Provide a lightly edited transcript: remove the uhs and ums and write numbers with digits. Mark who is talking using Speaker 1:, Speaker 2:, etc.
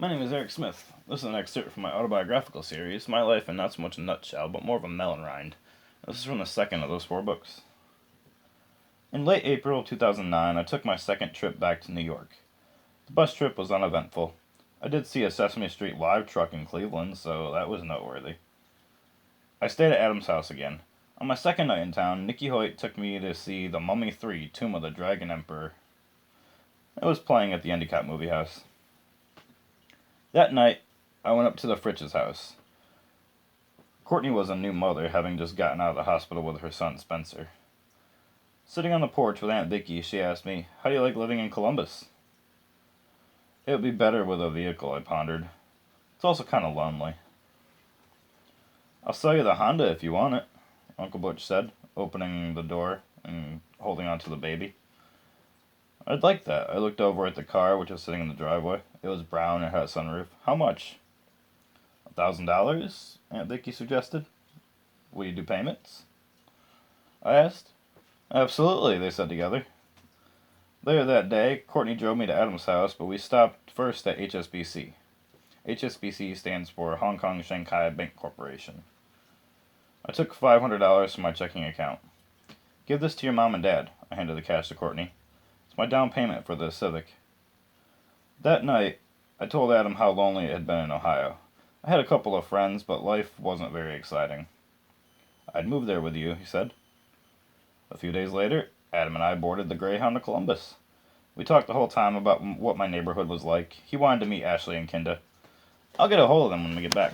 Speaker 1: My name is Eric Smith. This is an excerpt from my autobiographical series, My Life in Not So Much a Nutshell, but more of a Melon Rind. This is from the second of those 4 books. In late April of 2009, I took my second trip back to New York. The bus trip was uneventful. I did see a Sesame Street live truck in Cleveland, so that was noteworthy. I stayed at Adam's house again. On my second night in town, Nicky Hoyt took me to see The Mummy 3, Tomb of the Dragon Emperor. It was playing at the Endicott Movie House. That night, I went up to the Fritz's house. Courtney was a new mother, having just gotten out of the hospital with her son Spencer. Sitting on the porch with Aunt Vicky, she asked me, "How do you like living in Columbus?" "It would be better with a vehicle," I pondered. "It's also kind of lonely." "I'll sell you the Honda if you want it," Uncle Butch said, opening the door and holding on to the baby. "I'd like that." I looked over at the car, which was sitting in the driveway. It was brown and had a sunroof. "How much?" $1,000, Aunt Vicky suggested. "Will you do payments?" I asked. "Absolutely," they said together. Later that day, Courtney drove me to Adam's house, but we stopped first at HSBC. HSBC stands for Hong Kong Shanghai Bank Corporation. I took $500 from my checking account. "Give this to your mom and dad," I handed the cash to Courtney. "It's my down payment for the Civic." That night, I told Adam how lonely it had been in Ohio. I had a couple of friends, but life wasn't very exciting. "I'd move there with you," he said. A few days later, Adam and I boarded the Greyhound to Columbus. We talked the whole time about what my neighborhood was like. He wanted to meet Ashley and Kinda. I'll get a hold of them when we get back.